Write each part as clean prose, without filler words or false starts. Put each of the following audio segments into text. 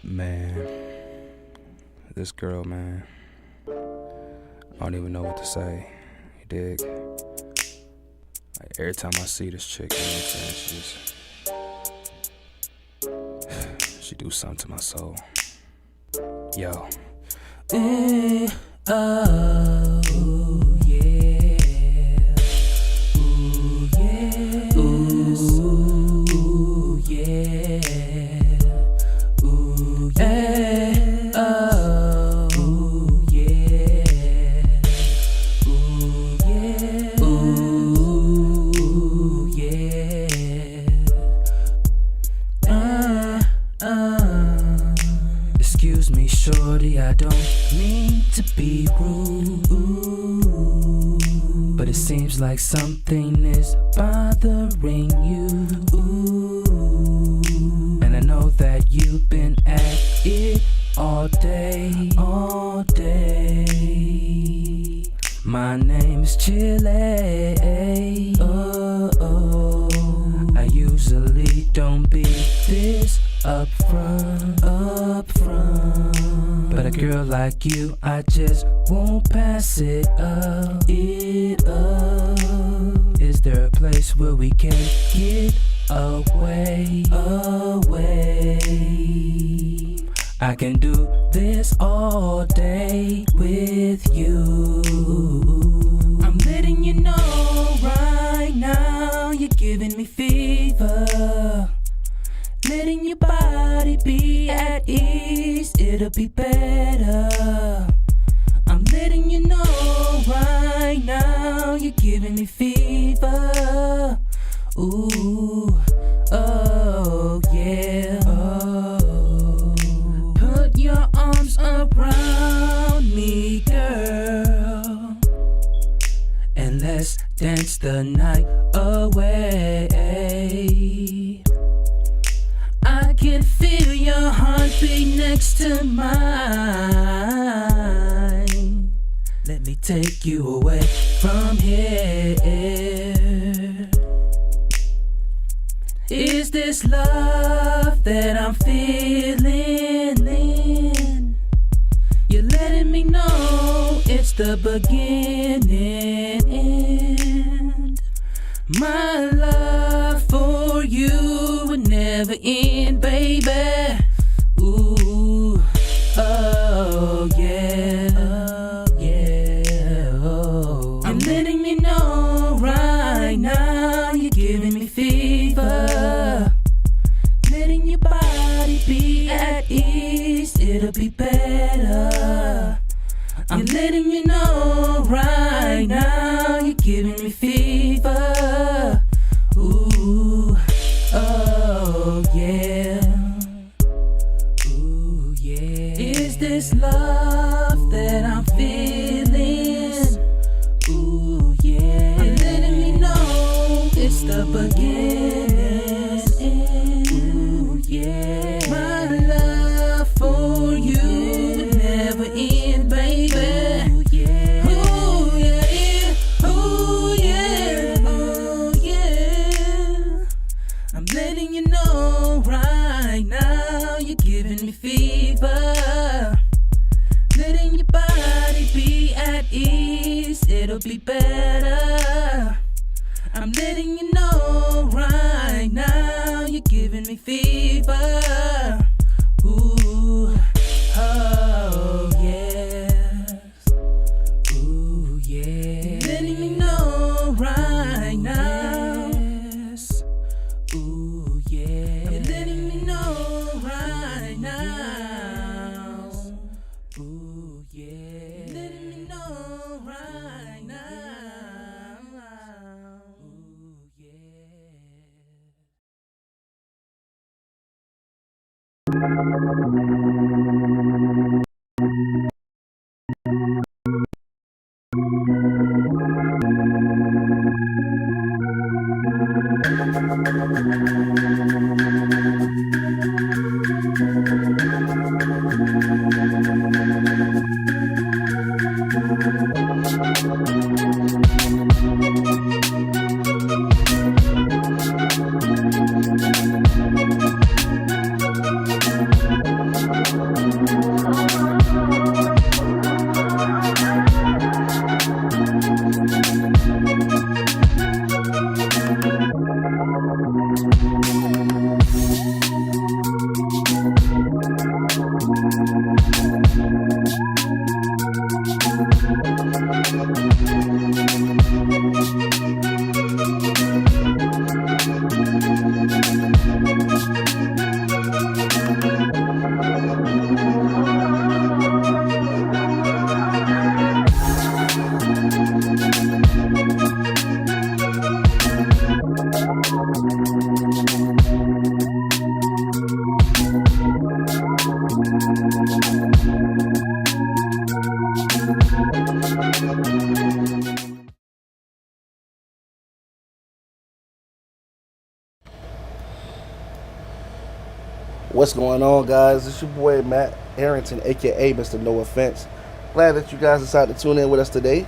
Man, this girl, man, I don't even know what to say. You dig? Like, every time I see this chick, you know what I'm saying, she do something to my soul. Yo. Oh, yeah. Ooh, yeah. Ooh, yeah. Ooh, yeah. Ooh, yeah. Ooh, yeah. Ooh, yeah. Excuse me, shorty, I don't mean to be rude, but it seems like something is bothering you. And I know that you've been at it all day, all day. My name's Chilae. I usually don't be this upfront. But a girl like you, I just won't pass it up. Is there a place where we can get away? I can do this all day with you. I'm letting you know right now, you're giving me fever. Letting your body be at ease, it'll be better. I'm letting you know right now, you're giving me fever. Ooh, oh yeah. Oh. Put your arms around me, girl, and let's dance the night away. I can feel your heartbeat next to mine. Let me take you away from here. Is this love that I'm feeling? You're letting me know it's the beginning. My love for you would never end, baby. Ooh, oh yeah, oh yeah. Oh. I'm letting you know right now, you're giving me fever. Letting your body be at ease, it'll be better. I'm letting you know right now, you're giving me fever. Ooh, oh yeah. Ooh, yeah. Is this love that I'm feeling? Ooh, yeah. I'm letting me know it's the beginning. Ooh, yeah. My love for you would never end, baby. Ooh, yeah. Ooh, yeah. Ooh, yeah. Oh, yeah. I'm letting you know right now, you're giving me fever. Letting your body be at ease, it'll be better. I'm letting you know right now, you're giving me fever. Ooh, oh yes. Ooh, yeah. Letting me know right now. Yes. Ooh, yeah. You're letting me know right now. Ooh, yeah. You're letting me know right now. Ooh, What's going on, guys? It's your boy Matt Arrington, aka Mr. No Offense. Glad that you guys decided to tune in with us today. You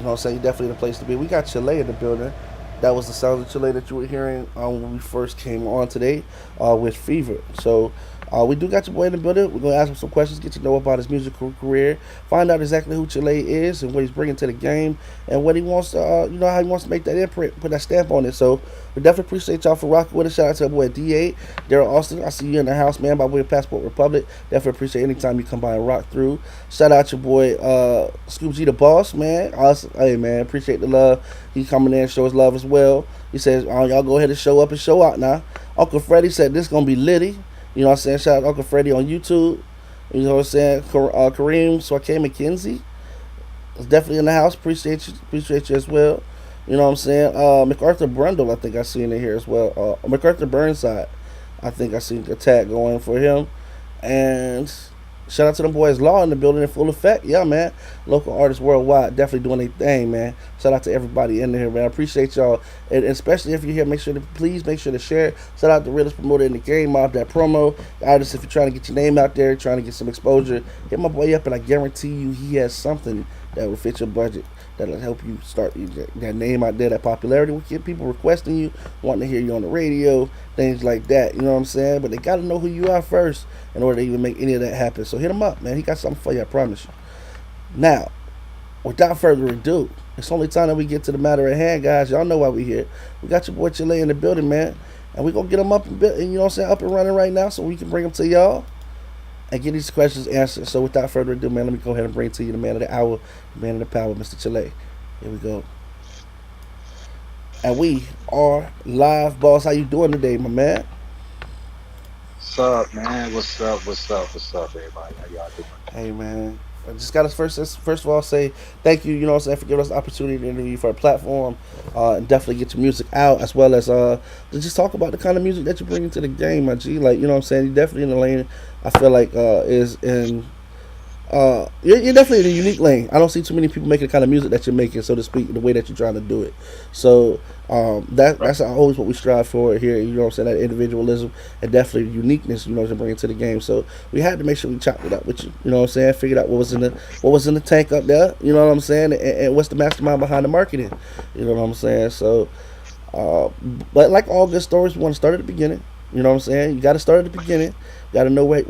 know what I'm saying? Definitely the place to be. We got Chilae in the building. That was the sound of Chilae that you were hearing when we first came on today with Fever. So we do got your boy in the building. We're going to ask him some questions, get to know about his musical career, find out exactly who Chilae is and what he's bringing to the game, and what he wants to, how he wants to make that imprint, put that stamp on it. So we definitely appreciate y'all for rocking with us. Shout out to our boy D8, Daryl Austin. I see you in the house, man, by way of Passport Republic. Definitely appreciate anytime you come by and rock through. Shout out your boy Scoop G the Boss, man. Awesome. Hey, man, appreciate the love. He coming in and show his love as well. He says, y'all go ahead and show up and show out now. Uncle Freddie said this going to be litty. You know what I'm saying? Shout out Uncle Freddie on YouTube. You know what I'm saying? Kareem Swake McKenzie is definitely in the house. Appreciate you as well. You know what I'm saying? MacArthur Brundle, I think I seen it here as well. MacArthur Burnside, I think I seen a tag going for him. And shout out to them boys Law in the building in full effect. Yeah, man. Local artists worldwide definitely doing their thing, man. Shout out to everybody in there, man. I appreciate y'all. And especially if you're here, please make sure to share. Shout out to realest promoter in the game, off that promo. Artists, if you're trying to get your name out there, trying to get some exposure, hit my boy up and I guarantee you he has something that will fit your budget. That'll help you start that name out there, that popularity. We get people requesting you, wanting to hear you on the radio, things like that. You know what I'm saying? But they got to know who you are first in order to even make any of that happen. So hit him up, man. He got something for you, I promise you. Now, without further ado, it's only time that we get to the matter at hand, guys. Y'all know why we here. We got your boy Chilae in the building, man. And we going to get him up and, you know what I'm saying, up and running right now so we can bring him to y'all and get these questions answered. So without further ado, man, let me go ahead and bring to you the man of the hour, the man of the power, Mr. Chilae. Here we go. And we are live, boss. How you doing today, my man? What's up, man? What's up? What's up? What's up, everybody? How y'all doing? Hey, man. I just got to first of all say thank you, you know what I'm saying, for giving us the opportunity to interview you for a platform and definitely get your music out as well as to just talk about the kind of music that you bring into the game, my G. Like, you know what I'm saying, you're definitely in the lane I feel like is in you're definitely in a unique lane. I don't see too many people making the kind of music that you're making, so to speak, the way that you're trying to do it. So Right. that's always what we strive for here. You know what I'm saying? That individualism and definitely uniqueness. You know, to bring it to the game. So we had to make sure we chopped it up with you. You know what I'm saying? Figured out what was in the tank up there. You know what I'm saying? And what's the mastermind behind the marketing? You know what I'm saying? So uh, but like all good stories, we want to start at the beginning. You know what I'm saying? You got to start at the beginning. You got to know what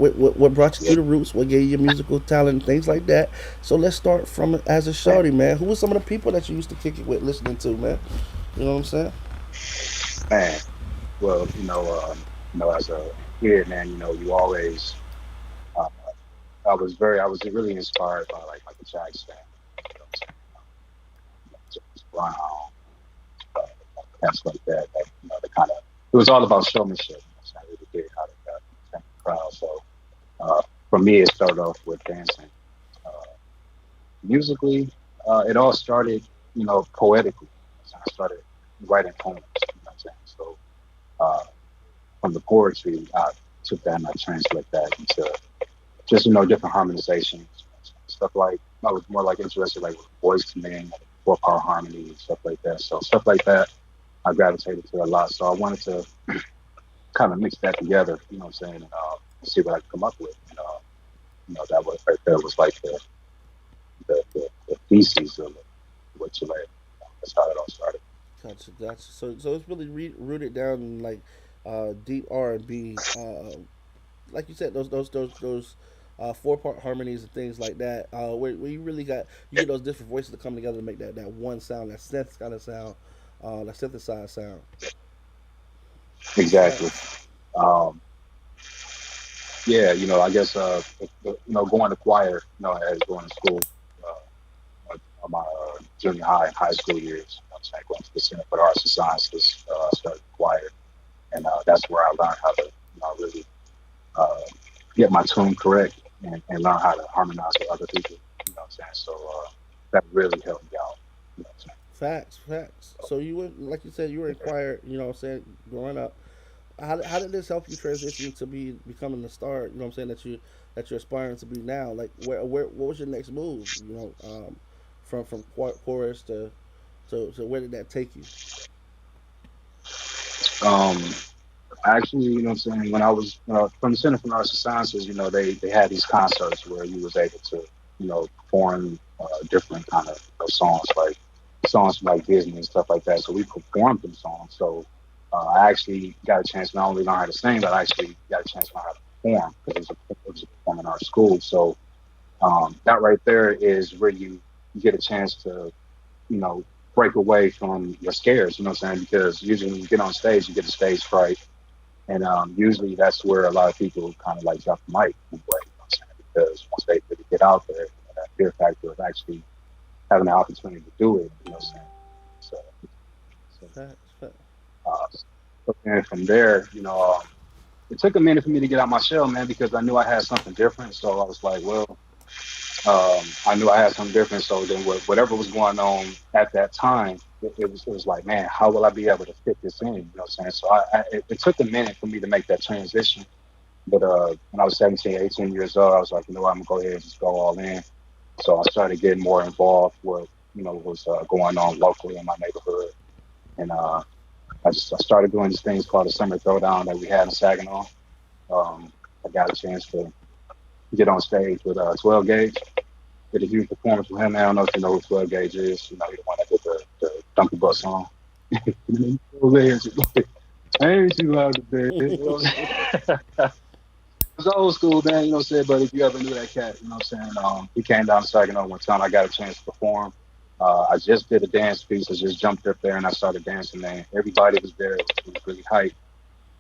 brought you through Yep. the roots, what gave you your musical talent, and things like that. So let's start from as a Man, shorty, man. Who were some of the people that you used to kick it with, listening to, man? You know what I'm saying? man. Well, as a kid, man, you always. Uh, I was really inspired by like Michael Jackson, you know what I'm saying? James Brown, uh, cats like that. The kind of it was all about showmanship. So I really did how to the crowd. So for me, it started off with dancing. Uh, Musically, it all started, poetically. So I started writing poems. You know what I'm saying? So uh, from the poetry, I took that and I translate that into just different harmonizations, stuff like I was more like interested like with voice command, like 4 part harmony and stuff like that. So stuff like that, I gravitated to a lot. So I wanted to kind of mix that together. You know what I'm saying? And see what I could come up with. And that was right there was like the thesis of what you like. That's how it all started. Gotcha. So it's really rooted down in like deep R&B. Like you said, those 4 part harmonies and things like that. Where you really you get those different voices to come together to make that one sound, that synth kind of sound, that synthesized sound. Exactly. Facts. Um, yeah, I guess going to choir, as going to school, on my junior high and high school years. I was going to the Center for the Arts and Sciences, studying choir, and that's where I learned how to, really uh, get my tune correct and learn how to harmonize with other people. You know what I'm saying? So that really helped me out. You know what Facts, facts. So you went, like you said, you were in choir. You know, what I'm saying, growing up. How did this help you transition to becoming the star? You know, what I'm saying, that you're aspiring to be now. Like, where what was your next move? You know, from chorus to where did that take you? I'm saying? Actually, what I'm saying, when I was from the Center for Arts and Sciences, they had these concerts where you was able to, perform different kind of songs, like songs from like Disney and stuff like that. So we performed them songs. So I actually got a chance to not only learn how to sing, but I actually got a chance to learn how to perform because it was a performing arts school. So that right there is where you get a chance to, you know, break away from your scares. You know what I'm saying? Because usually when you get on stage, you get a stage fright, and usually that's where a lot of people kind of like drop the mic in a way, you know what I'm saying? Because once they really get out there, that fear factor of actually having the opportunity to do it, you know what I'm saying? So, so, Facts, facts. uh, so then from there, it took a minute for me to get out my shell, man, because I knew I had something different. So I was like, well, I knew I had something different. So then whatever was going on at that time, it was like, man, how will I be able to fit this in? You know what I'm saying? So it took a minute for me to make that transition. But when I was 17, 18 years old, I was like, I'm gonna go ahead and just go all in. So I started getting more involved with, what was going on locally in my neighborhood, and I started doing these things called the summer throwdown that we had in Saginaw. I got a chance to get on stage with 12 Gauge, did a huge performance with him. I don't know if you know who 12 Gauge is. He's the one that did the Donkey Bus song. 12 Gauge, I ain't too loud today. It's old school, man, you know what I'm saying? But if you ever knew that cat, you know what I'm saying? He came down to Saginaw one time. I got a chance to perform. I just did a dance piece. I just jumped up there and I started dancing, man. Everybody was there. It was really hype.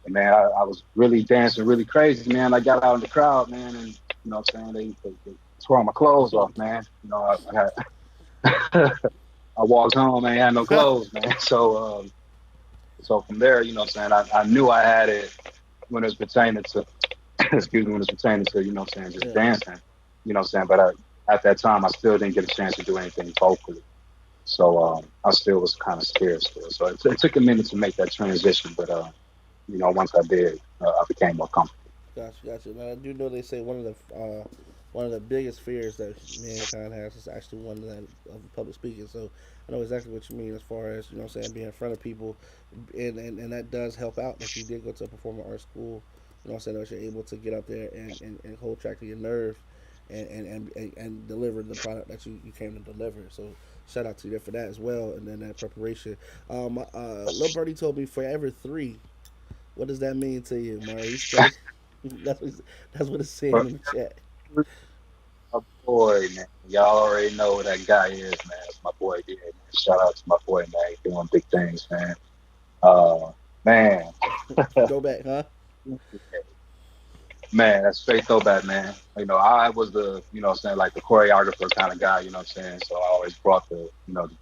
And, man, I was really dancing really crazy, man. I got out in the crowd, man, and, what I'm saying? They tore my clothes off, man. I walked home, man, had no clothes, man. So from there, what I'm saying? I knew I had it when it was pertaining to excuse me, when it's pertaining to, what I'm saying, just Yeah, dancing, what I'm saying. But at that time, I still didn't get a chance to do anything vocally. So I still was kind of scared still. So it took a minute to make that transition. But, once I did, I became more comfortable. gotcha, gotcha. Now I do know they say one of the biggest fears that mankind has is actually one that of public speaking. So I know exactly what you mean as far as, what I'm saying, being in front of people, and that does help out that you did go to a performing arts school. You know what I'm saying, that you're able to get up there and hold track to your nerve and deliver the product that you came to deliver. So shout out to you there for that as well, and then that preparation. Lil Birdie told me forever three. What does that mean to you, Maurice? That's what it's saying But in the chat. my boy, man, y'all already know who that guy is, man. It's my boy here, man. Shout out to my boy, man. He doing big things, man. Man. Go back, huh? Man, that's straight throwback, man. I was the, what I'm saying, like the choreographer kind of guy, you know what I'm saying? So I always brought the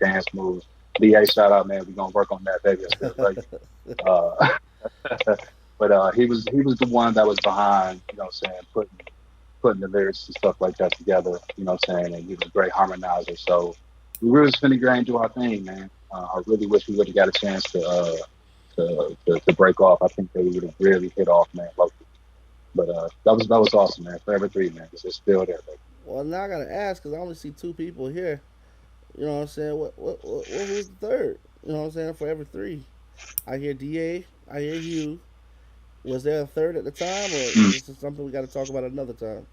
dance moves. DA, shout out, man. We're gonna work on that, baby. I still love you. Uh, but he was the one that was behind, what I'm saying, putting the lyrics and stuff like that together, you know what I'm saying? And he was a great harmonizer. So we were just finna go and do our thing, man. I really wish we would have got a chance to break off. I think they would have really hit off, man. But that was awesome, man. Forever three, man. It's still there, baby. Well, now I gotta ask because I only see two people here. You know what I'm saying? Who's the third? You know what I'm saying? Forever three. I hear Da. I hear you. Was there a third at the time, or is Mm. this something we got to talk about another time?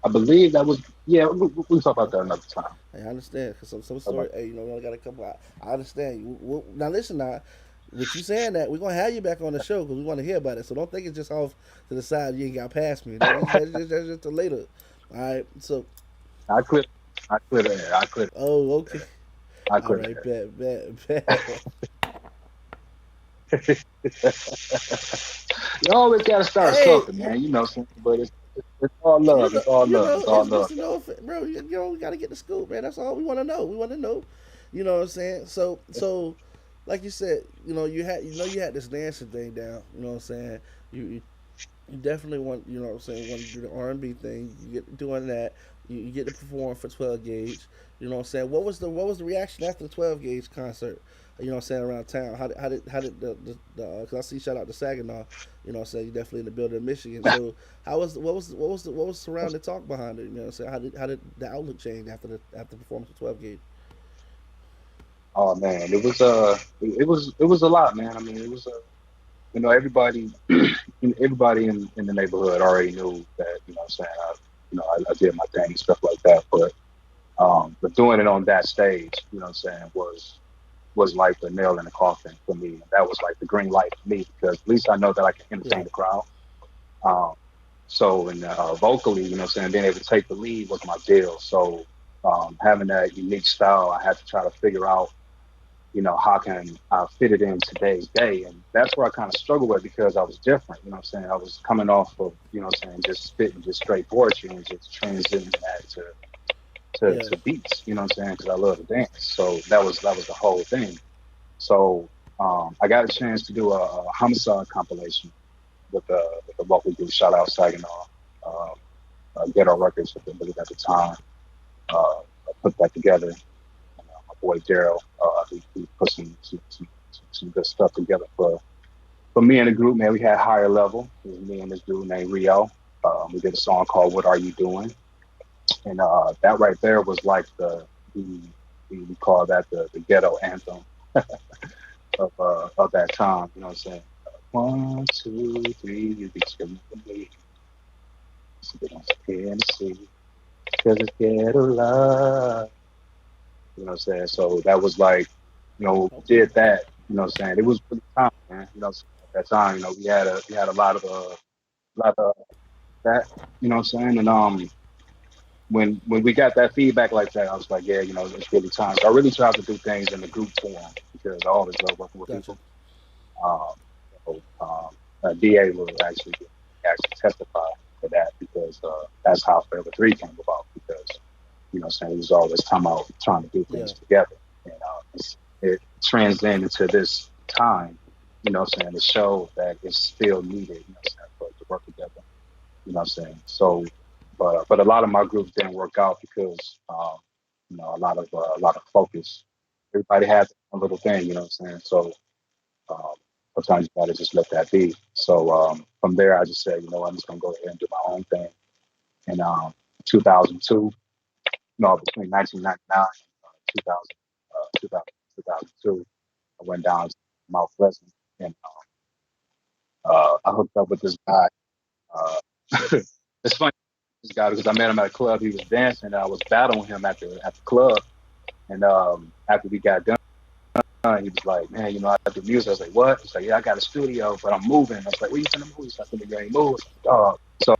I believe that was yeah. We'll talk about that Okay. another time. Hey, I understand because some About story. Hey, we only got a couple. I understand. Now listen, now with you saying that, we're gonna have you back on the show because we want to hear about it. So don't think it's just off to the side. You ain't got past me. That's just a later. All right. So, I clear, I clear the air. I clear, oh, okay. I All clear the right. air. Bet. You always got to start Hey, something, man. You know, something, but it's all love. It's all love. It's all it's love, Mr. though. No, bro. We gotta get the scoop, man. That's all we want to know. We want to know, you know what I'm saying? So, like you said, you had this dancing thing down. You know what I'm saying? You definitely want, you know what I'm saying, want to do the R&B thing. You get doing that. You get to perform for 12 gauge. You know what I'm saying? What was the reaction after the 12 gauge concert? You know what I'm saying, around town. How did the cause I see, shout out to Saginaw. You know what I'm saying, you definitely in the building in Michigan. So how was what was surrounding talk behind it? You know what I'm saying? How did the outlook change after the performance of 12 gauge? Oh man, it was a lot, man. I mean, it was everybody everybody in the neighborhood already knew that, what I'm saying, I did my thing and stuff like that. But doing it on that stage, what I'm saying, was like the nail in the coffin for me. And that was like the green light for me because at least I know that I can Yeah, entertain the crowd. Um, so and vocally, what I'm saying, being able to take the lead was my deal. So having that unique style, I had to try to figure out, how can I fit it in today's day? And that's where I kind of struggled with because I was different. You know what I'm saying? I was coming off of, what I'm saying, just spitting just straight poetry and just transitioning that yeah. to beats, you know what I'm saying? Because I love to dance. So that was the whole thing. So I got a chance to do a homicide compilation with the local group, shout out Saginaw, um, Ghetto Records, I believe at the time. I put that together. My boy Daryl, he put some good stuff together for me and the group. Man, we had higher level. It was me and this dude named Rio. We did a song called "What Are You Doing," and that right there was like we call that the ghetto anthem of that time. You know what I'm saying? 1, 2, 3, you be screaming for me. So they don't care to see, cause it's ghetto love. You know what I'm saying? So that was like, Okay, did that. You know what I'm saying? It was really time, man. At that time, we had a lot of that. You know what I'm saying? And when we got that feedback like that, I was like, yeah, it's really time. So I really tried to do things in the group form because I always love working with gotcha. people. Um, DA will actually testify to that because that's how Forever Three came about. Because saying he was always talking about trying to do Yeah, things together, and it transcended into this time. To show that it's still needed. For it to work together. So, but a lot of my groups didn't work out because a lot of focus. Everybody had a little thing. So um, sometimes you gotta just let that be. So from there, I just said, I'm just gonna go ahead and do my own thing. In 2002, no, between 1999 and 2000, 2002, I went down to Mount Pleasant and I hooked up with this guy. Uh, it's funny, this guy, because I met him at a club. He was dancing, and I was battling him at the club. And after we got done, he was like, "Man, I do music." I was like, "What?" He's like, "Yeah, I got a studio, but I'm moving." I was like, "Where you finna move?" He's like, "Finna getting move." So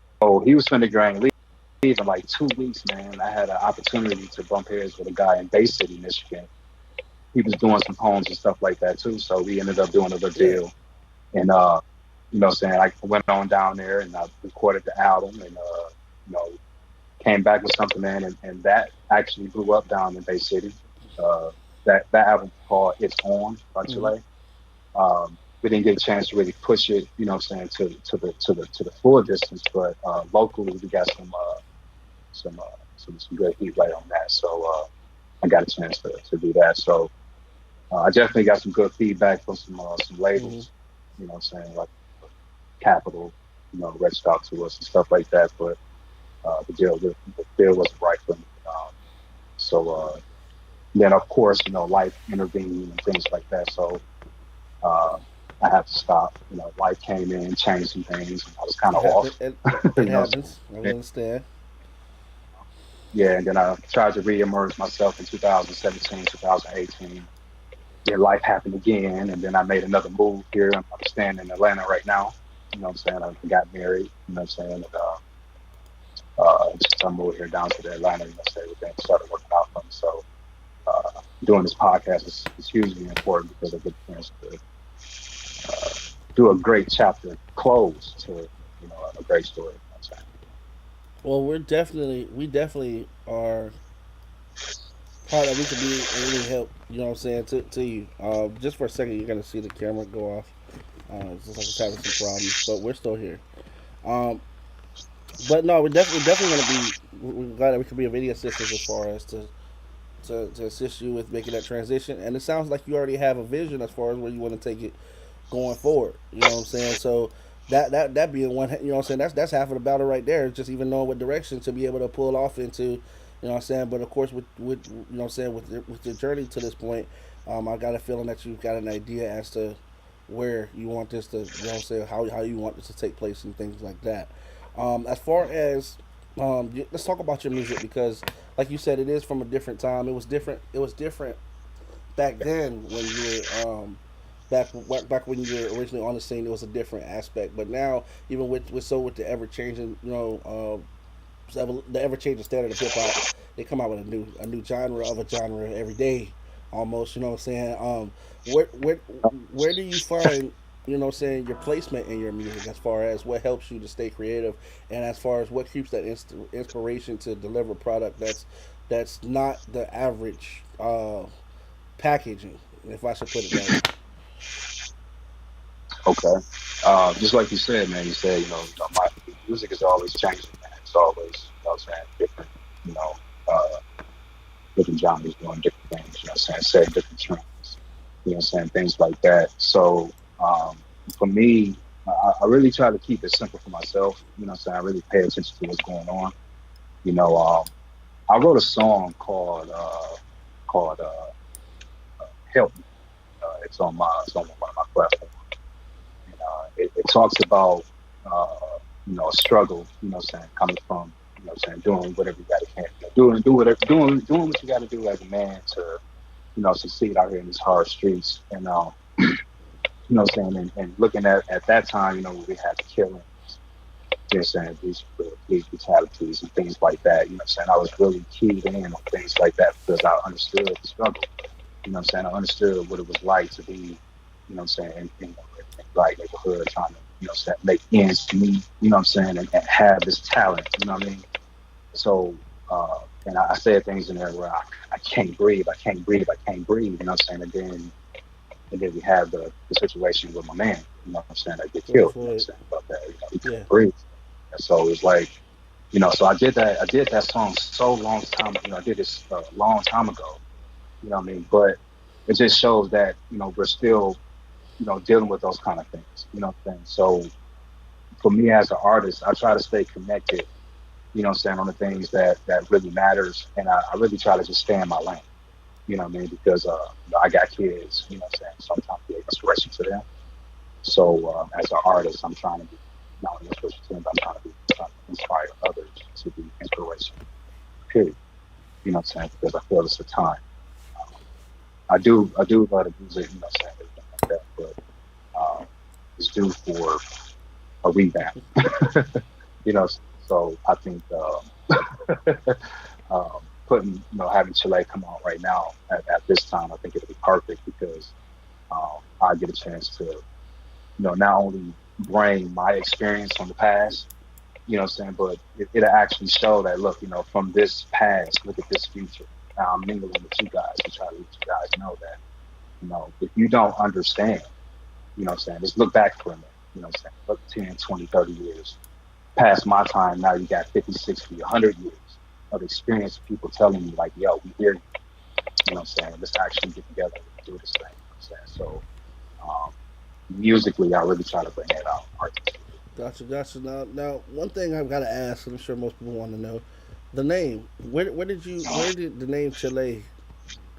he was finna getting leave in like 2 weeks, man. I had an opportunity to bump heads with a guy in Bay City, Michigan. He was doing some poems and stuff like that too. So we ended up doing a little yeah. deal. And what I'm saying, I went on down there and I recorded the album and you know, came back with something, man, and that actually blew up down in Bay City. Uh, that album called "It's On" by Mm-hmm. Chilae. We didn't get a chance to really push it, what I'm saying, to the full distance, but locally we got some some good heat right on that. So I got a chance to do that. So I definitely got some good feedback from some Mm-hmm. labels, what I'm saying, like Capital, reached out to us and stuff like that. But the deal wasn't right for me. So then, of course, life intervened and things like that. So uh, I had to stop. Life came in, changed some things, and I was kind It of happened. off. It you know, so, happens. I understand. yeah, and then I tried to reemerge myself in 2017, 2018. Then life happened again, and then I made another move here. I'm staying in Atlanta right now. I'm saying? I got married. I'm saying? And, just I moved here down to the Atlanta, so everything started working out for me. So doing this podcast is hugely important because I get a chance to do a great chapter close to a great story. You know what I'm Well, we definitely are part that we can be any help. You know what I'm saying to you. Just for a second, you're gonna see the camera go off. It's just like it's having some problems, but we're still here. Um, but no, we're definitely gonna be. We're glad that we can be of any assistance as far as to assist you with making that transition. And it sounds like you already have a vision as far as where you want to take it going forward. You know what I'm saying? So that being one, you know what I'm saying, that's half of the battle right there. Just even knowing what direction to be able to pull off into, you know what I'm saying. But of course, with you know what I'm saying, with your journey to this point, I got a feeling that you've got an idea as to where you want this to, you know what I'm saying, how you want this to take place and things like that. As far as let's talk about your music because, like you said, it is from a different time. It was different. It was different back then when you were back when you were originally on the scene. It was a different aspect, but now even with the ever changing, you know, the ever changing standard of hip hop, they come out with a new genre of a genre every day, almost. You know what I'm saying? Where where where do you find, you know what I'm saying, your placement in your music as far as what helps you to stay creative, and as far as what keeps that inspiration to deliver a product that's not the average packaging, if I should put it that way. saying? Okay. Just like you said, man. You said my music is always changing, man. It's always what I'm saying different. You know, uh, different genres doing different things. You know, what I'm saying setting different trends. You know, what I'm saying things like that. So um, for me, I really try to keep it simple for myself. You know, what I'm saying I really pay attention to what's going on. You know, I wrote a song called "Help Me." It's on one of my platforms. And, it talks about uh, a struggle. You know, what I'm saying coming from what I'm saying doing whatever you got to can, doing what you got to do as a man to succeed out here in these hard streets. And what I'm saying, and looking at that time, we had the killings, you know, what I'm saying police brutalities and things like that. You know, what I'm saying I was really keyed in on things like that because I understood the struggle. You know, what I'm saying I understood what it was like to be, what I'm saying, in black neighborhood trying to, what I'm saying, make ends meet. You know, what I'm saying, and have this talent. You know what I mean? So, and I said things in there where I can't breathe, I can't breathe, I can't breathe. You know what I'm saying? And then we have the situation with my man. You know what I'm saying? I get George killed. You know what I'm Floyd. saying? But he Yeah. couldn't breathe. And so it's like, so I did that. I did that song so long time. I did this a long time ago. You know what I mean? But it just shows that we're still dealing with those kind of things. You know what I'm saying? So for me as an artist, I try to stay connected. You know what I'm saying, on the things that really matters, and I really try to just stay in my lane. You know what I mean? Because I got kids. You know what I'm saying? So I'm trying to be an inspiration to them. So as an artist, I'm trying to be not only inspiration to them, but trying to inspire others to be inspiration. Period. You know what I'm saying? Because I feel it's a time. Um, I do love the music. You know what I'm saying? Everything like that, but it's due for a revamp. you know, so I think putting having Chile come out right now at this time, I think it'll be perfect because I get a chance to not only bring my experience from the past, what I'm saying, but it'll actually show that look, from this past, look at this future. Now I'm mingling with you guys to try to let you guys know that if you don't understand, what I'm saying, just look back for a minute. What I'm saying, look 10, 20, 30 years past my time. Now you got 50, 60, 100 years of experience of people telling me like, yo, we hear you. You know what I'm saying? Let's actually get together and do this thing. You know what I'm saying? So um, musically, I really try to bring that out artistically. Gotcha, gotcha. Now, one thing I've got to ask, and I'm sure most people want to know, the name. Where did the name Chile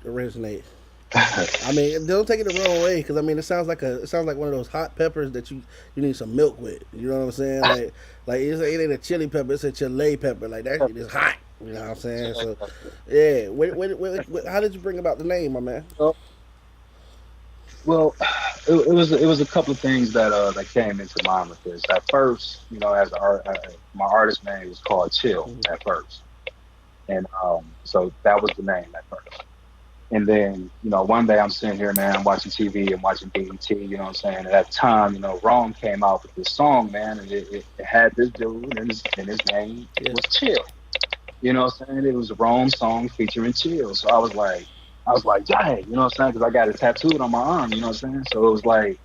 originate? I mean, don't take it the wrong way, because I mean, it sounds like one of those hot peppers that you need some milk with. You know what I'm saying? Like it ain't a chili pepper, it's a Chile pepper. Like that shit is hot. You know what I'm saying? So, yeah. How did you bring about the name, my man? well, well, it was a couple of things that came into mind with this. At first, as my artist name was called Chill Mm-hmm. at first, and so that was the name at first. And then, one day I'm sitting here, man, I'm watching TV and watching BET, you know what I'm saying? At that time, Rome came out with this song, man, and it had this dude, and his name Yeah. was Chill. You know what I'm saying? It was a Rome song featuring Chill. So I was like, dang, you know what I'm saying? Because I got it tattooed on my arm, you know what I'm saying? So it was like,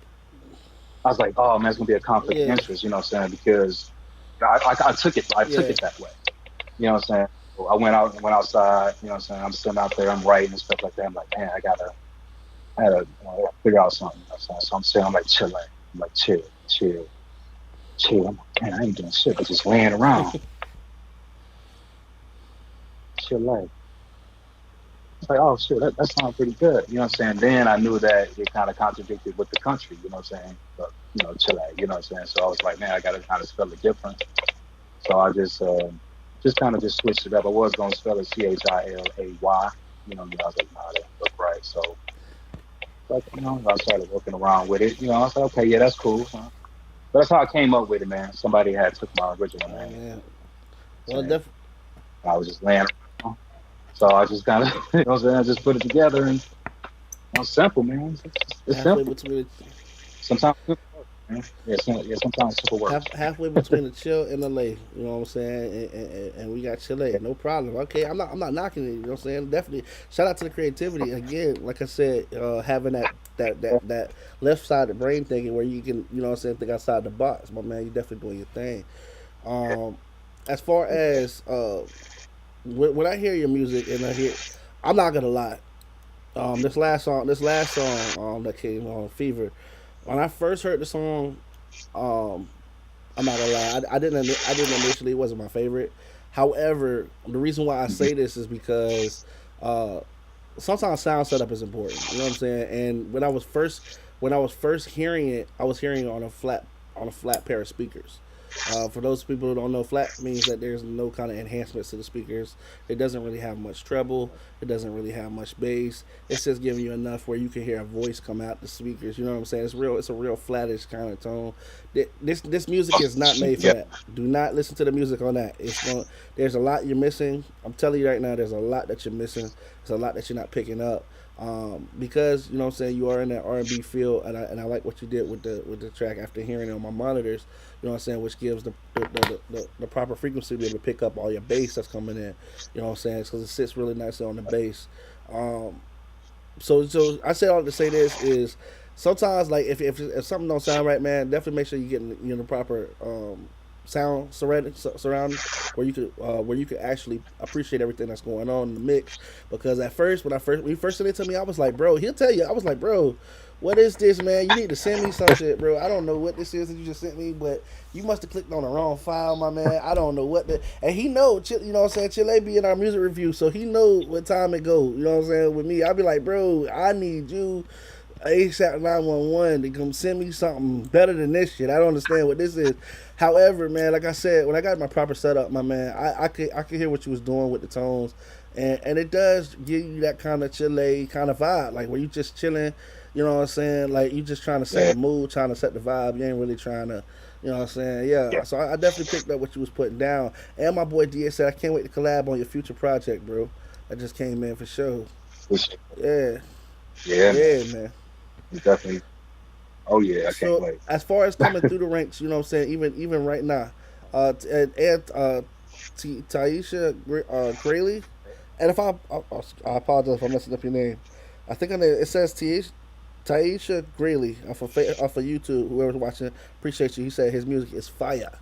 I was like, oh man, it's gonna be a conflict of Yeah. interest, you know what I'm saying? Because I took Yeah. it that way, you know what I'm saying? So went outside, you know what I'm saying? I'm sitting out there, I'm writing and stuff like that. I'm like, man, I gotta figure out something, you know what I'm saying? So I'm saying, I'm like, I'm like, chill, chill, chill. I'm like, man, I ain't doing shit, but just laying around, chill. It's like, oh shit, that sounds pretty good. You know what I'm saying? Then I knew that it kind of contradicted with the country, you know what I'm saying? But, Chilae, you know what I'm saying? So I was like, man, I got to kind of spell it different. So I just kind of just switched it up. I was going to spell it Chilay. I was like, nah, that don't look right. So, like, I started working around with it. I was like, okay, yeah, that's cool. But that's how I came up with it, man. Somebody had took my original Oh name, man. Well, saying I was just laying around. So I just kind of, what I'm saying? I just put it together and simple, man. It's halfway simple. between Sometimes simple works, man. Yeah, sometimes simple works. halfway between the chill and the lay. You know what I'm saying? And we got Chile, no problem. Okay, I'm not knocking it. You know what I'm saying? Definitely. Shout out to the creativity again. Like I said, having that left sided brain thinking where you can, you know what I'm saying, think outside the box. My man, you definitely doing your thing. Um, as far as when I hear your music and I'm not gonna lie. This last song that came on Fever. When I first heard the song, um, I'm not gonna lie. I didn't initially. It wasn't my favorite. However, the reason why I say this is because uh, sometimes sound setup is important. You know what I'm saying? And when I was first hearing it, I was hearing it on a flat pair of speakers. For those people who don't know, flat means that there's no kind of enhancements to the speakers. It doesn't really have much treble. It doesn't really have much bass. It's just giving you enough where you can hear a voice come out the speakers. You know what I'm saying? It's real. It's a real flattish kind of tone. This music is not made for Yeah, that. Do not listen to the music on that. There's a lot you're missing. I'm telling you right now, there's a lot that you're missing. There's a lot that you're not picking up. Because you know what I'm saying, you are in that R&B field, and I like what you did with the track after hearing it on my monitors. You know what I'm saying, which gives the proper frequency to be able to pick up all your bass that's coming in. You know what I'm saying, because it sits really nicely on the bass. Um, so I say all to say this is sometimes like if something don't sound right, man, definitely make sure you get the proper surrounding where you could actually appreciate everything that's going on in the mix. Because at first when you first sent it to me, I was like, bro, he'll tell you. I was like, bro, what is this, man? You need to send me some shit, bro. I don't know what this is that you just sent me, but you must have clicked on the wrong file, my man. I don't know what and he know, you know what I'm saying, Chilae be in our music review, so he know what time it go. You know what I'm saying? With me, I'll be like, bro, I need you ASAP 911 to come send me something better than this shit. I don't understand what this is. However, man, like I said, when I got my proper setup, my man, I could hear what you was doing with the tones, and it does give you that kind of Chile kind of vibe, like where you just chilling. You know what I'm saying? Like you just trying to set yeah, the mood, trying to set the vibe. You ain't really trying to, you know what I'm saying? Yeah. yeah. So I definitely picked up what you was putting down. And my boy D said, I can't wait to collab on your future project, bro. I just came in for sure. Appreciate Yeah, it. Yeah, man. yeah, man. Definitely. Oh yeah, I can't So wait. as far as coming through the ranks, you know what I'm saying, even right now, Taisha Grayley, and if I apologize if I'm messing up your name. I think on there it says Taisha Grayley off of YouTube. Whoever's watching, appreciate you. He said his music is fire.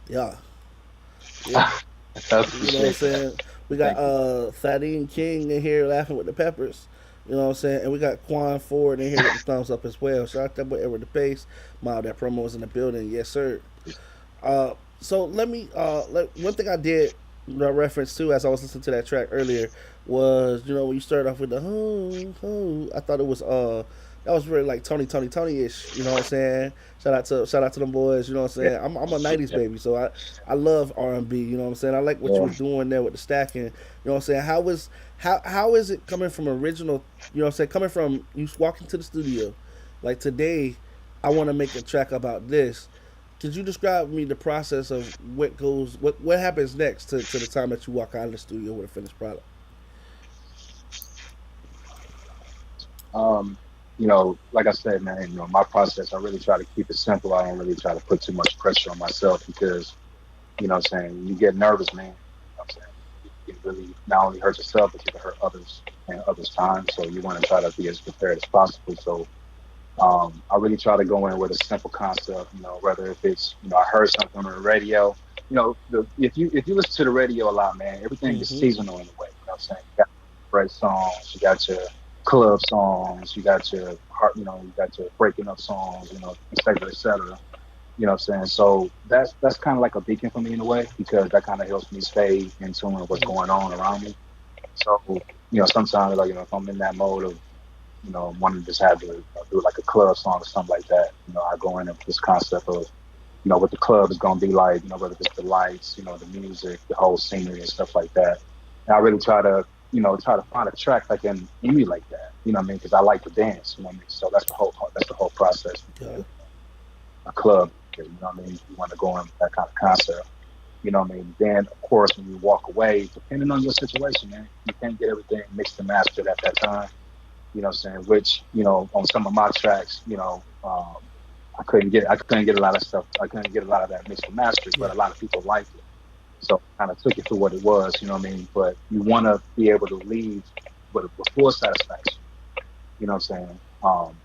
Yeah, yeah. I You know what I'm appreciate that. saying? We got Thank you. Thaddean King in here laughing with the peppers. You know what I'm saying? And we got Quan Ford in here with the thumbs up as well. Shout out to that boy Edward the Pace. My that promo is in the building. Yes, sir. So let me one thing I did reference to as I was listening to that track earlier was, when you started off with the I thought it was that was really like Tony ish. You know what I'm saying? Shout out to them boys. You know what I'm Yeah, saying? I'm a '90s yeah. baby, so I love R&B. You know what I'm saying? I like what you Yeah. was doing there with the stacking. You know what I'm saying? How is it coming from original? You know what I'm saying? Coming from you walking to the studio, like today, I want to make a track about this. Could you describe me the process of what happens next to the time that you walk out of the studio with a finished product? Um, like I said, man, my process, I really try to keep it simple. I don't really try to put too much pressure on myself because, what I'm saying, you get nervous, man. I'm saying, you can really not only hurt yourself, but you can hurt others and others' time. So you want to try to be as prepared as possible. So I really try to go in with a simple concept, whether if it's, I heard something on the radio, if you listen to the radio a lot, man, everything is Mm-hmm. seasonal in a way. You know what I'm saying? You got great songs, you got your club songs, you got your heart, you got your breaking up songs, et cetera, et cetera. You know what I'm saying? So that's kind of like a beacon for me in a way because that kind of helps me stay in tune with what's going on around me. So, sometimes like, if I'm in that mode of wanting to just have to do like a club song or something like that. I go in with this concept of, what the club is going to be like, whether it's the lights, the music, the whole scenery and stuff like that. And I really try to find a track that can emulate that, you know what I mean? Because I like to dance, you know what I mean? So that's the whole process when Yeah. you're a club, you know what I mean? You want to go in with that kind of concept. You know what I mean? Then, of course, when you walk away, depending on your situation, man, you can't get everything mixed and mastered at that time. You know what I'm saying? Which, on some of my tracks, I couldn't get a lot of stuff. I couldn't get a lot of that mixed and mastered, Yeah. but a lot of people liked it. So kind of took it for what it was, you know what I mean? But you want to be able to leave with full satisfaction, you know what I'm saying?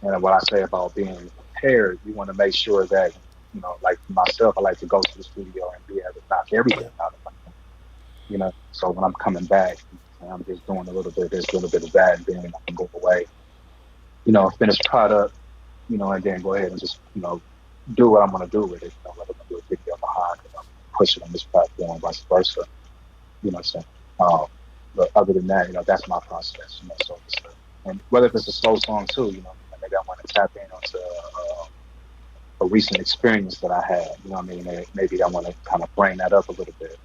And what I say about being prepared, you want to make sure that, like myself, I like to go to the studio and be able to knock everything Yeah. out of my, so when I'm coming back, I'm just doing a little bit of this, a little bit of that, and then I can go away, finish product, and then go ahead and just, do what I'm going to do with it. Whether I'm going to do a video behind it, I'm push it on this platform, vice versa. You know what I'm saying? But other than that, that's my process. So and whether if it's a slow song too, maybe I want to tap in onto a recent experience that I had. You know what I mean? And maybe I want to kind of bring that up a little bit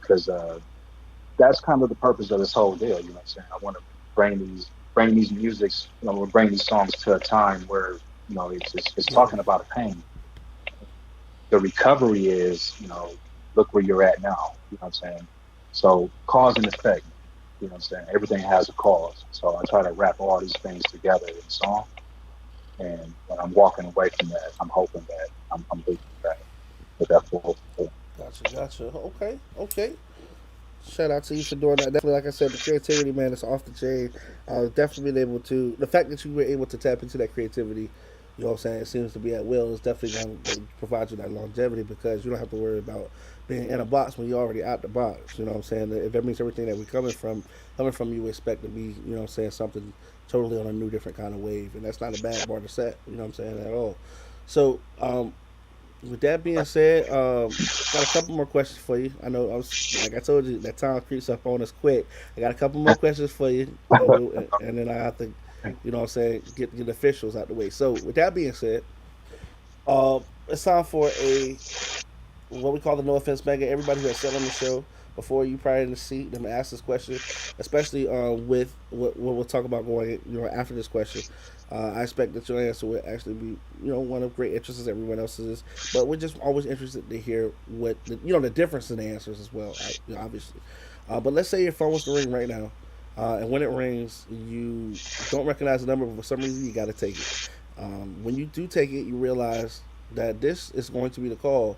because that's kind of the purpose of this whole deal. You know what I'm saying? I want to bring these musics, bring these songs to a time where it's Yeah. talking about a pain. The recovery is, look where you're at now. You know what I'm saying? So cause and effect. You know what I'm saying? Everything has a cause. So I try to wrap all these things together in a song. And when I'm walking away from that, I'm hoping that I'm leaving that with that full. Gotcha. Gotcha. Okay. Okay. Shout out to you for doing that. Definitely, like I said, the creativity, man, is off the chain. Definitely being able to, the fact that you were able to tap into that creativity, you know what I'm saying, it seems to be at will, is definitely going to provide you that longevity because you don't have to worry about being in a box when you're already out the box. You know what I'm saying? If that means everything that we're coming from, you expect to be, you know what I'm saying, something totally on a new, different kind of wave. And that's not a bad bar to set, you know what I'm saying, at all. So, with that being said, got a couple more questions for you. I know I was like I told you that time creeps up on us quick. I got a couple more questions for you, and then I have to, you know, what I'm saying, get the officials out the way. So with that being said, it's time for a what we call the no offense mega. Everybody who has said on the show before you prior in the seat, them ask this question, especially with what we'll talk about going, after this question. I expect that your answer will actually be, one of great interest as everyone else's is, but we're just always interested to hear what the difference in the answers as well, obviously. But let's say your phone was to ring right now, and when it rings, you don't recognize the number, but for some reason you got to take it. When you do take it, you realize that this is going to be the call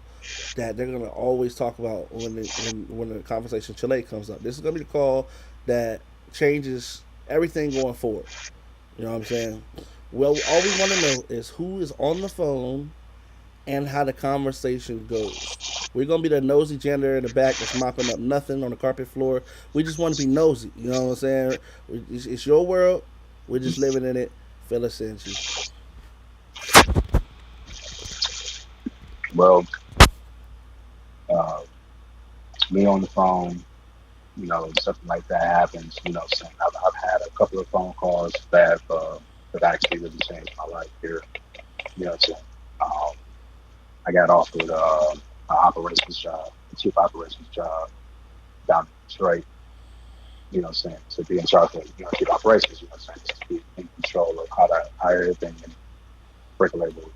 that they're gonna always talk about when the conversation Chilae comes up. This is gonna be the call that changes everything going forward. You know what I'm saying? Well, all we want to know is who is on the phone and how the conversation goes. We're gonna be the nosy janitor in the back that's mopping up nothing on the carpet floor. We just want to be nosy. You know what I'm saying? It's your world. We're just living in it. Fill us in, G. Well, uh, me on the phone, something like that happens. Saying I've had a couple of phone calls that actually really changed my life here. You know what I'm saying? Um, I got offered an operations job, a chief operations job down in Detroit. You know what I'm saying? To be in charge of chief operations. You know what I'm saying? Just to be in control of how everything in break label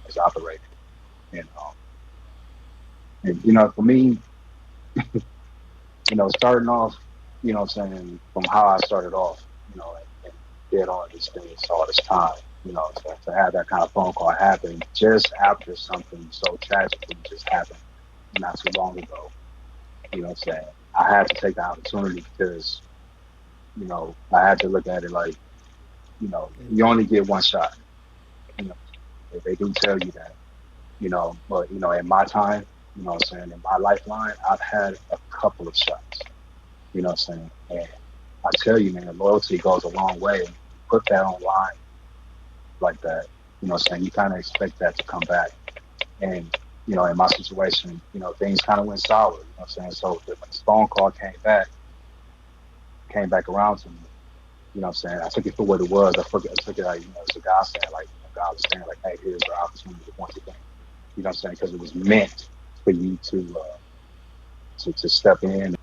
is operating. And for me, starting off, what I'm saying, from how I started off, you know, did all these things all this time. To have that kind of phone call happen just after something so tragically just happened not too long ago. What I'm saying? I had to take the opportunity because, I had to look at it like, you Amen. only get one shot. You know, they do tell you that, but, in my time, what I'm saying, in my lifeline, I've had a couple of shots, what I'm saying? And I tell you, man, loyalty goes a long way. You put that online like that, what I'm saying, you kind of expect that to come back. And, in my situation, things kind of went sour, what I'm saying? So when this phone call came back around to me, what I'm saying? I took it for what it was. I took it like, as a God saying, like, God was saying, like, hey, here's your opportunity once again. You know what I'm saying? Because it was meant for you to step in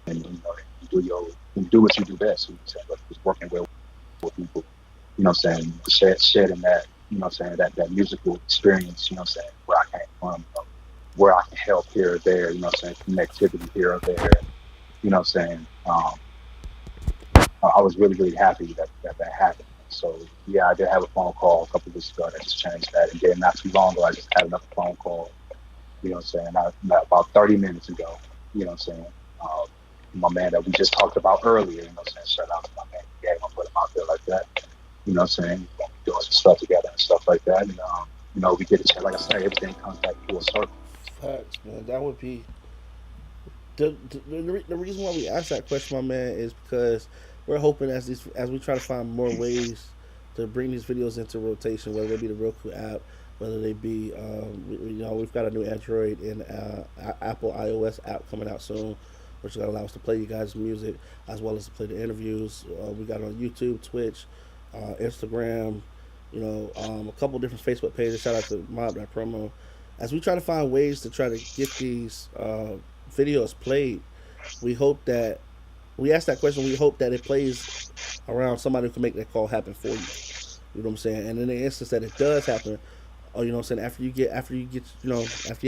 and, do your, do what you do best. You know what I'm saying? Like, just working with people, shedding that, that musical experience, saying, where I came from, where I can help here or there, connectivity here or there. What I'm saying? I was really, really happy that happened. So yeah, I did have a phone call a couple of weeks ago that just changed that, and then not too long ago, I just had another phone call. What I'm saying? Not about 30 minutes ago. What I'm saying? Uh, my man that we just talked about earlier. What I'm saying? Shout out to my man. Yeah, I'm gonna put him out there like that. What I'm saying? We're gonna be doing some stuff together and stuff like that. And we get a chance. Like I say, everything comes back full circle. Facts, man. That would be the reason why we asked that question, my man, is because we're hoping as we try to find more ways to bring these videos into rotation, whether they be the Roku app, whether they be we've got a new Android and Apple iOS app coming out soon, which is gonna allow us to play you guys' music as well as to play the interviews. We got it on YouTube, Twitch, Instagram, a couple different Facebook pages. Shout out to Mob that promo. As we try to find ways to try to get these videos played, we hope that we ask that question. We hope that it plays around somebody who can make that call happen for you. You know what I'm saying? And in the instance that it does happen, or you know what I'm saying, after you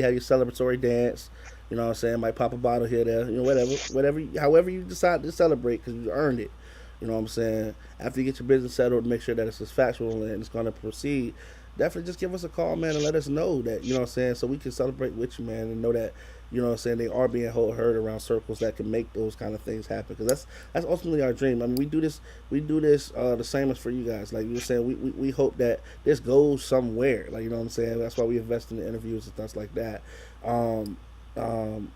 have your celebratory dance, you know what I'm saying, might pop a bottle here, there, however you decide to celebrate because you earned it. You know what I'm saying? After you get your business settled, make sure that it's as factual and it's going to proceed. Definitely just give us a call, man, and let us know that, you know what I'm saying, so we can celebrate with you, man, and know that, you know what I'm saying, they are being heard around circles that can make those kind of things happen. Because that's ultimately our dream. I mean, we do this the same as for you guys. Like you were saying, we hope that this goes somewhere. Like, you know what I'm saying. That's why we invest in the interviews and stuff like that. Um,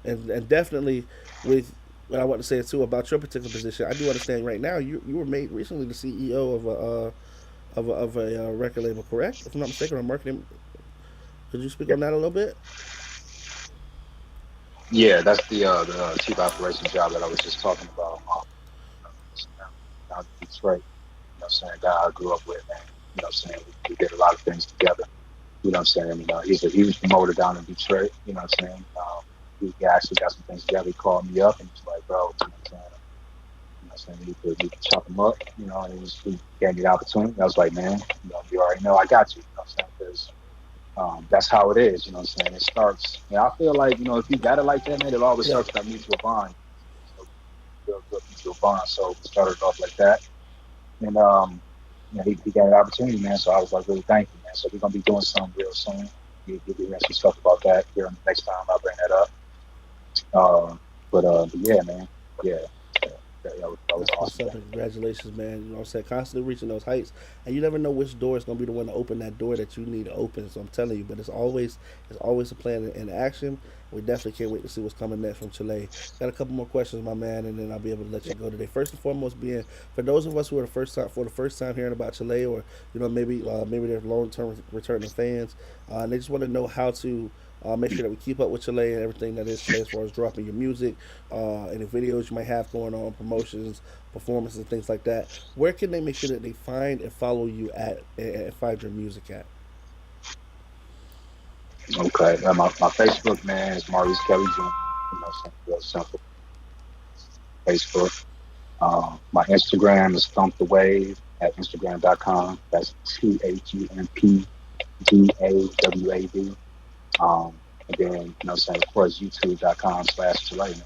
and definitely with what I want to say too about your particular position, I do understand right now you were made recently the CEO of a record label, correct? If I'm not mistaken, or marketing. Could you speak Yeah, on that a little bit? yeah, that's the chief operations job that I was just talking about. Down in Detroit. What I'm saying? Guy I grew up with, man. What I'm saying? We did a lot of things together. What I'm saying? He's a huge promoter down in Detroit. What I'm saying? We actually got some things together. He called me up and he's like, bro, what I'm saying? We could chop him up, and he gave me the opportunity. I was like, man, you already know I got you. You know what I'm saying? Because that's how it is. You know what I'm saying? It starts. I feel like if you got it like that, man, it always Yeah. starts with that mutual bond. So build good mutual bond. So we started off like that, and he got an opportunity, man. So I was like really thankful, man. So we're gonna be doing something real soon. You'll be hearing some stuff about that here next time I bring that up. But yeah, man, yeah, yeah, that was That's what's awesome, up, man. and congratulations, man. You know what I'm saying? Constantly reaching those heights. And you never know which door is gonna be the one to open that door that you need to open. So I'm telling you, but it's always a plan in action. We definitely can't wait to see what's coming next from Chilae. Got a couple more questions, my man, and then I'll be able to let you go today. First and foremost, being for those of us who are the first time hearing about Chilae, or maybe they're long term returning fans, and they just want to know how to make sure that we keep up with Chilae and everything that is Chilae as far as dropping your music, any videos you might have going on, promotions, performances, things like that. Where can they make sure that they find and follow you at and find your music at? Okay, my Facebook man is Maurice Kelly Jr. Something real simple. Facebook. My Instagram is Thump the Wave at Instagram.com. That's THUMPDAWAV. And then, of course, YouTube.com/Chilae.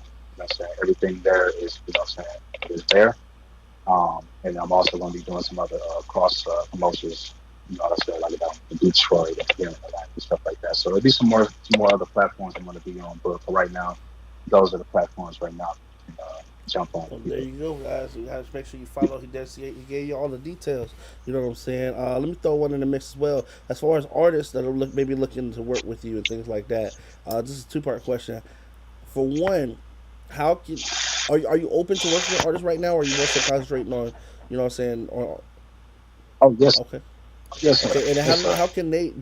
Everything there is, is there. And I'm also going to be doing some other cross promotions. Like I said, like down in Detroit and here in Atlanta and stuff like that. So there'll be some more other platforms I'm going to be on. But for right now, those are the platforms right now. And, jump on Well, with there people. you go, guys. You guys make sure you follow. He gave you all the details. You know what I'm saying? Let me throw one in the mix as well. As far as artists that are maybe looking to work with you and things like that, this is a two-part question. For one, how can are you open to working with artists right now, or are you more so concentrating on, you know what I'm saying? Or Oh yes, okay, yes sir, okay, and yes sir, how can they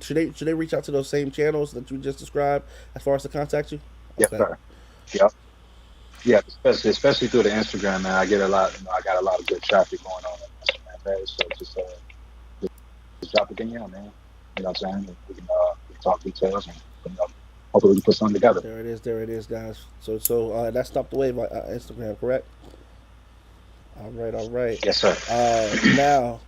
reach out to those same channels that you just described as far as to contact you? yes Okay. sir. Yep. Yeah, especially through the Instagram, man. I get a lot. I got a lot of good traffic going on Instagram page. So just drop it in here, man. You know what I'm saying? We can talk details and hopefully we can put something together. There it is, guys. That's Stop the Wave Instagram, correct? All right, all right. Yes, sir. Now,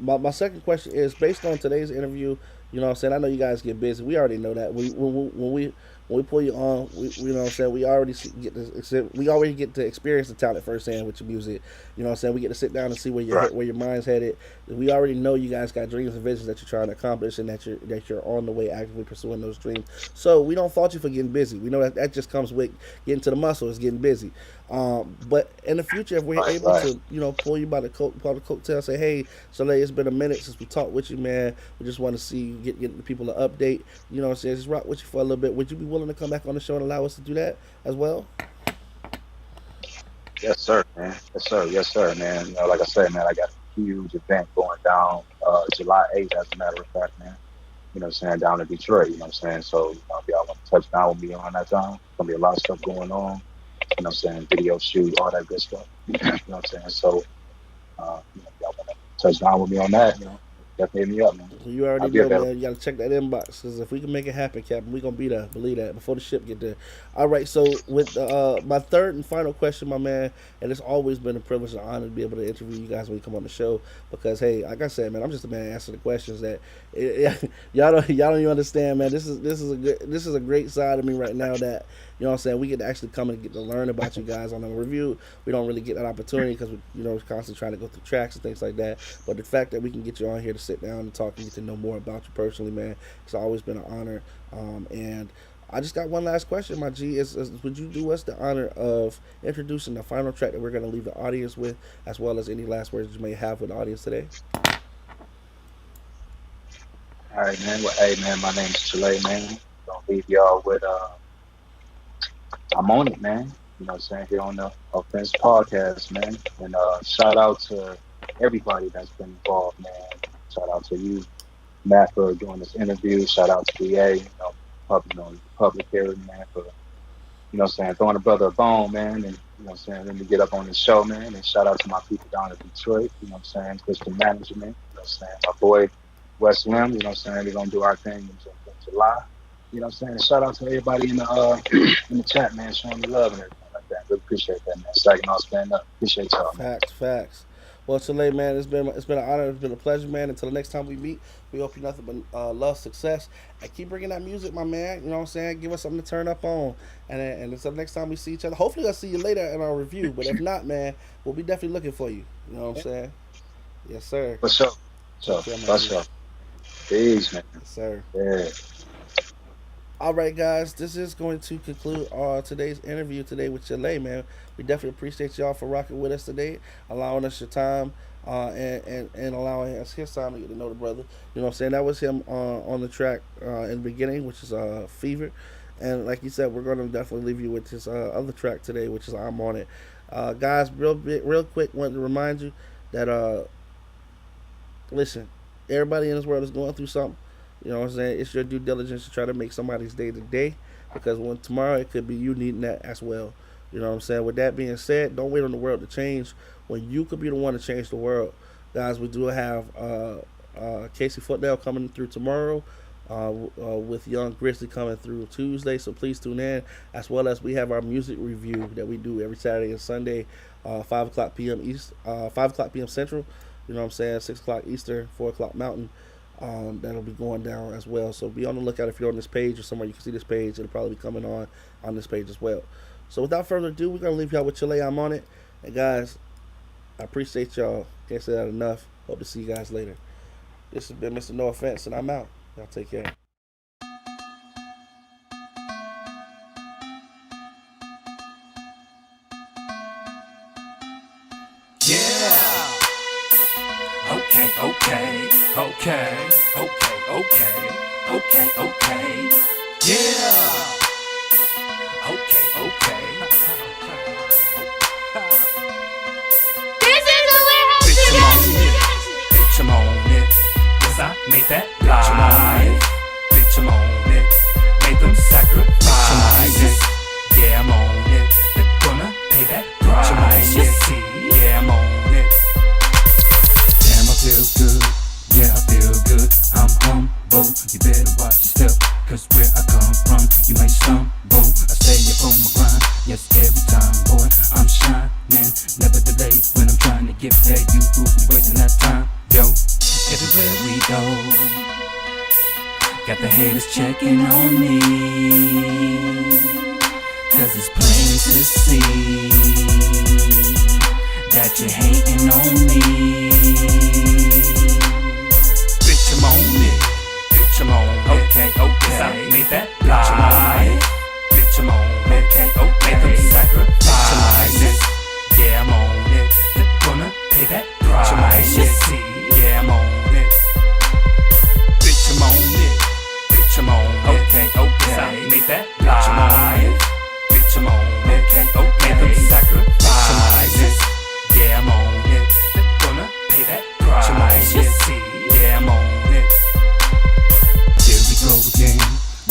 my second question is based on today's interview. You know what I'm saying? I know you guys get busy. We already know that. When we pull you on, you know what I'm saying? We already get to experience the talent firsthand with your music. You know what I'm saying? We get to sit down and see Right. where your mind's headed. We already know you guys got dreams and visions that you're trying to accomplish, and that you're on the way actively pursuing those dreams. So we don't fault you for getting busy. We know that just comes with getting to the muscle, is getting busy. But in the future, if we're Right. able Right. to, pull you by the coattail, say, hey, Chilae, it's been a minute since we talked with you, man. We just want to see you get the people an update. You know what I'm saying? Just rock with you for a little bit. Would you be willing to come back on the show and allow us to do that as well? Yes, sir, man. Yes, sir. Yes, sir, man. Like I said, man, I got a huge event going down July 8th, as a matter of fact, man. You know what I'm saying? Down in Detroit, you know what I'm saying? So, if y'all want to touch down with me on that time, it's going to be a lot of stuff going on. You know what I'm saying? Video shoot, all that good stuff. You know what I'm saying? So, if y'all want to touch down with me on that, definitely hit me up, man. You I'll already be know, available. man. You got to check that inbox because if we can make it happen, Captain, we gonna be there. Believe that before the ship get there. All right. So with my third and final question, my man, and it's always been a privilege and honor to be able to interview you guys when you come on the show because hey, like I said, man, I'm just a man answering the questions that y'all don't even understand, man. This is a great side of me right now that you know what I'm saying. We get to actually come and get to learn about you guys on a review. We don't really get that opportunity because we're constantly trying to go through tracks and things like that. But the fact that we can get you on here to sit down and talk and get to know more about you personally, man, it's always been an honor. And I just got one last question, my G. Would you do us the honor of introducing the final track that we're going to leave the audience with, as well as any last words you may have with the audience today? All right, man. Well, hey, man, my name's Chilae, man. Gonna leave y'all with I'm on it, man. You know what I'm saying? Here on the Offense Podcast, man. And shout out to everybody that's been involved, man. Shout out to you, Matt, for doing this interview. Shout out to BA, public hearing, man, for, what I'm saying, throwing a brother a bone, man. And, what I'm saying, let me get up on the show, man. And shout out to my people down in Detroit, what I'm saying, Christian Management, what I'm saying, my boy, West Lim, what I'm saying, we're going to do our thing in July. I'm saying? Shout out to everybody in the in the chat, man, showing me love and everything like that. Really appreciate that, man. Second, I'll stand up. Appreciate y'all, man. Facts, facts. Well, Chile, man, it's been an honor. It's been a pleasure, man. Until the next time we meet, we hope you nothing but love, success, and keep bringing that music, my man. You know what I'm saying? Give us something to turn up on, and until the next time we see each other, hopefully I'll see you later in our review. But if not, man, we'll be definitely looking for you. You know what I'm saying? Yes, sir. For sure. Take So, care, my for G. sure. Peace, man. Yes, sir. Yeah. All right, guys, this is going to conclude today's interview today with Chilae, man. We definitely appreciate y'all for rocking with us today, allowing us your time, and allowing us his time to get to know the brother. You know what I'm saying? That was him on the track in the beginning, which is Fever. And like you said, we're going to definitely leave you with his other track today, which is I'm On It. Guys, real quick, want to remind you that, listen, everybody in this world is going through something. You know what I'm saying? It's your due diligence to try to make somebody's day to day because when tomorrow it could be you needing that as well. You know what I'm saying? With that being said, don't wait on the world to change when you could be the one to change the world. Guys, we do have Casey Footdale coming through tomorrow with Young Grizzly coming through Tuesday, so please tune in. As well as we have our music review that we do every Saturday and Sunday, 5 o'clock p.m. 5 o'clock p.m. Central. You know what I'm saying? 6 o'clock Eastern, 4 o'clock Mountain. That'll be going down as well. So be on the lookout if you're on this page or somewhere you can see this page. It'll probably be coming on this page as well. So without further ado, we're gonna leave y'all with Chilae. I'm On It, and guys, I appreciate y'all. Can't say that enough. Hope to see you guys later. This has been Mr. No Offense, and I'm out. Y'all take care. Yeah. Okay, okay, okay, okay, okay, okay, okay. Yeah. Okay, okay. This is the warehouse Bitch, I'm on production. it. Bitch, I'm on it. Yes, I made that live. Bitch, I'm on it. Made them sacrifices. Yeah, I'm on it. They're gonna pay that price. You see, yeah, I'm on it. Damn, I feel good. Yeah, I feel good. I'm humble. You better watch your step, cause where I come from, you may stumble. I stay up on my grind. Yes, every time, boy, I'm shining. Never delayed when I'm trying to get paid. You fools be wasting that time, yo. Everywhere we go, got the haters checking on me, cause it's plain to see that you're hating on me. Bitch, I'm on it. Bitch, I'm on it. Okay, okay. I made that live. Bitch, I'm on it. Okay, okay. Make them sacrifices. Yeah, I'm on it. They're gonna pay that price. You see, yeah, I'm on it. Bitch, I'm on it. Bitch, I'm on it. Okay, okay. I made that live. Bitch, I'm on it. Okay, okay. Make them sacrifices. Yeah, I'm on it. They're gonna pay that price. You see, yeah, I'm on it. Here we go again.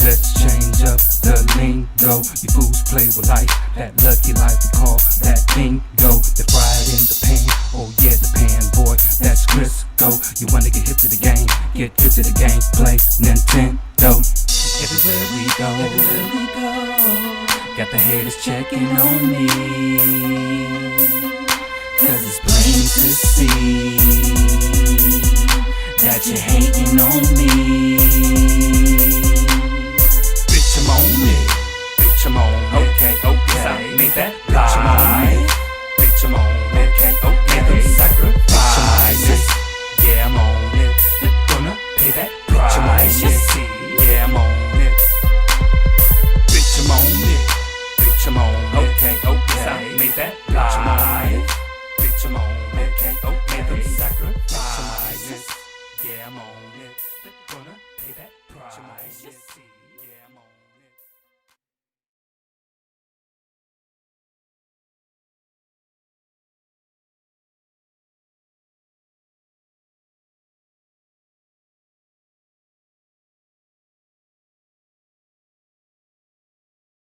Let's change up the lingo. You fools play with life. That lucky life we call that bingo. The fried in the pan. Oh yeah, the pan, boy. That's Crisco. You wanna get hip to the game? Get hip to the game. Play Nintendo. Everywhere we go, got the haters checking on me, cause it's plain to see that you're hating on me. Bitch, I'm on it. Bitch, I'm on it. Okay, okay. I made that live.